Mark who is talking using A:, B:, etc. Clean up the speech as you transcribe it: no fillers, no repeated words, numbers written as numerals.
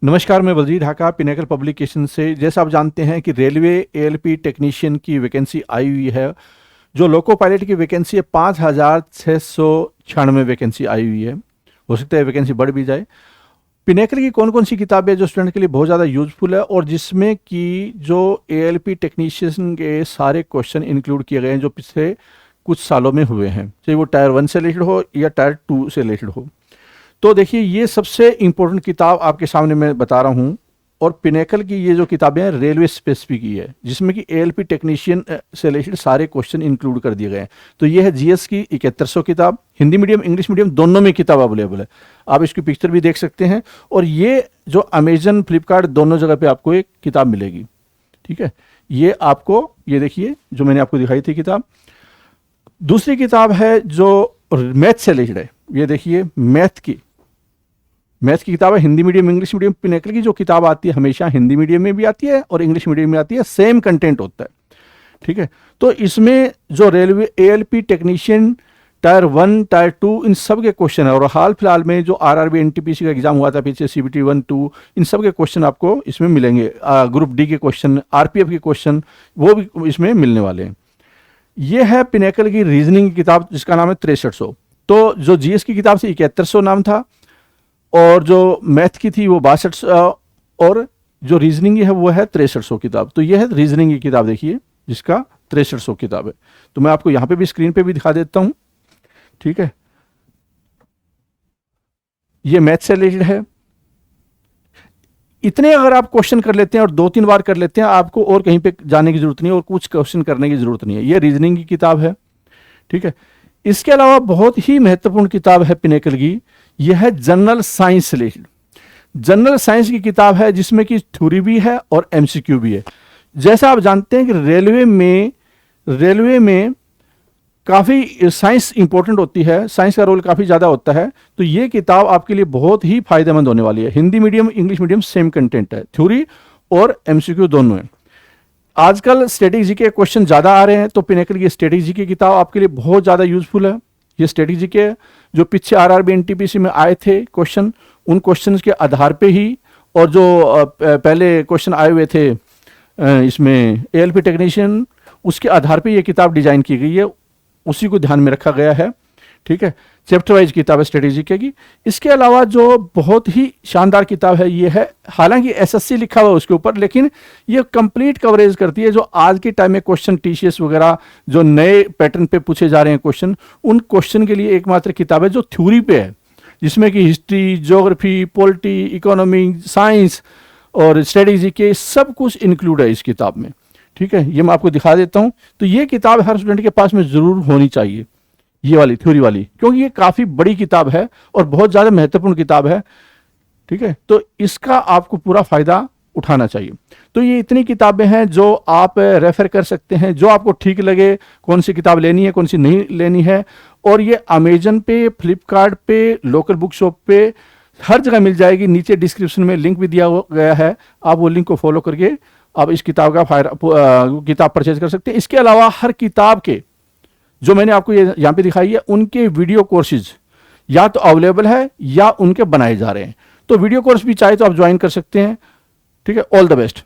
A: नमस्कार, मैं Baljeet Dhaka pinnacle publication से। जैसा आप जानते हैं कि रेलवे एएलपी टेक्नीशियन की वैकेंसी आई हुई है। जो लोको पायलट की वैकेंसी है 5,696 वैकेंसी आई हुई है। हो सकता है वैकेंसी बढ़ भी जाए। पिनेकल की कौन कौन सी किताबें जो स्टूडेंट के लिए बहुत ज़्यादा यूजफुल है और जिसमें कि जो एएलपी टेक्नीशियन के सारे क्वेश्चन इंक्लूड किए गए हैं जो पिछले कुछ सालों में हुए हैं, चाहे वो टायर 1 से रिलेटेड हो या टायर 2 से रिलेटेड हो। तो देखिए, ये सबसे इंपॉर्टेंट किताब आपके सामने मैं बता रहा हूँ। और पिनेकल की ये जो किताबें हैं रेलवे स्पेसिफिक की है, जिसमें कि एएलपी टेक्नीशियन से रिलेटेड सारे क्वेश्चन इंक्लूड कर दिए गए हैं। तो ये है जीएस की 7100 किताब। हिंदी मीडियम इंग्लिश मीडियम दोनों में किताब अवेलेबल है। आप इसकी पिक्चर भी देख सकते हैं। और ये जो अमेजन फ्लिपकार्ट दोनों जगह पे आपको एक किताब मिलेगी। ठीक है, ये आपको, ये देखिए जो मैंने आपको दिखाई थी किताब। दूसरी किताब है जो मैथ से रिलेटेड है। ये देखिए मैथ की किताब है, Hindi medium English medium. Pinnacle की जो किताब आती है हमेशा हिंदी मीडियम में भी आती है और इंग्लिश मीडियम में आती है, सेम कंटेंट होता है। ठीक है, तो इसमें जो railway ALP technician tyre 1 tyre 2 इन सब के क्वेश्चन है। और हाल फिलहाल में जो आरआरबी एनटीपीसी का एग्जाम हुआ था पीछे, सीबीटी 1 2, इन सब के क्वेश्चन आपको इसमें मिलेंगे। ग्रुप डी के क्वेश्चन, आरपीएफ के क्वेश्चन, वो भी इसमें मिलने वाले हैं। ये है पिनेकल की रीजनिंग की किताब जिसका नाम है 6300। तो जो जीएस की किताब से 7100 नाम था और जो मैथ की थी वो 6200 और जो रीजनिंग है वो है 6300 किताब। तो ये है रीजनिंग की किताब, देखिए जिसका 6300 किताब है। तो मैं आपको यहां पे भी स्क्रीन पे भी दिखा देता हूं। ठीक है, ये मैथ से रिलेटेड है। इतने अगर आप क्वेश्चन कर लेते हैं और 2-3 बार कर लेते हैं, आपको और कहीं पे जाने की जरूरत नहीं है और कुछ क्वेश्चन करने की जरूरत नहीं है। ये रीजनिंग की किताब है। ठीक है, इसके अलावा बहुत ही महत्वपूर्ण किताब है पिनेकल की, यह है जनरल साइंस से रिलेटेड। जनरल साइंस की किताब है जिसमें कि थ्योरी भी है और एमसीक्यू भी है। जैसा आप जानते हैं कि रेलवे में काफ़ी साइंस इंपॉर्टेंट होती है, साइंस का रोल काफ़ी ज़्यादा होता है। तो ये किताब आपके लिए बहुत ही फायदेमंद होने वाली है। Hindi medium English medium same content है, थ्योरी और एमसीक्यू दोनों है। आजकल स्ट्रेटेजी के क्वेश्चन ज़्यादा आ रहे हैं, तो पिनेकल की स्ट्रेटेजी की किताब आपके लिए बहुत ज़्यादा यूजफुल है। ये स्ट्रेटेजी के जो पीछे आरआरबी एनटीपीसी में आए थे क्वेश्चन, उन क्वेश्चंस के आधार पे ही, और जो पहले क्वेश्चन आए हुए थे इसमें एएलपी टेक्नीशियन, उसके आधार पे ये किताब डिजाइन की गई है, उसी को ध्यान में रखा गया है। ठीक है, चैप्टर वाइज किताब है स्ट्रेटेजी की। इसके अलावा जो बहुत ही शानदार किताब है ये है, हालांकि एसएससी लिखा हुआ है उसके ऊपर, लेकिन ये कंप्लीट कवरेज करती है जो आज के टाइम में क्वेश्चन टीसीएस वगैरह जो नए पैटर्न पे पूछे जा रहे हैं क्वेश्चन, उन क्वेश्चन के लिए एकमात्र किताब है जो थ्योरी पे है, जिसमें कि history, geography, polity, economy, science और स्ट्रेटेजी के सब कुछ इंक्लूड है इस किताब में। ठीक है, ये मैं आपको दिखा देता हूँ। तो ये किताब हर स्टूडेंट के पास में जरूर होनी चाहिए, ये वाली थ्योरी वाली, क्योंकि ये काफ़ी बड़ी किताब है और बहुत ज़्यादा महत्वपूर्ण किताब है। ठीक है, तो इसका आपको पूरा फ़ायदा उठाना चाहिए। तो ये इतनी किताबें हैं जो आप रेफर कर सकते हैं, जो आपको ठीक लगे, कौन सी किताब लेनी है कौन सी नहीं लेनी है। और ये अमेजन पे, फ्लिपकार्ट पे, लोकल बुक शॉप पे हर जगह मिल जाएगी। नीचे डिस्क्रिप्शन में लिंक भी दिया गया है, आप वो लिंक को फॉलो करके आप इस किताब का किताब परचेज कर सकते हैं। इसके अलावा हर किताब के जो मैंने आपको ये यहाँ पे दिखाई है, उनके वीडियो कोर्सेज या तो अवेलेबल है या उनके बनाए जा रहे हैं। तो वीडियो कोर्स भी चाहे तो आप ज्वाइन कर सकते हैं। ठीक है, ऑल द बेस्ट।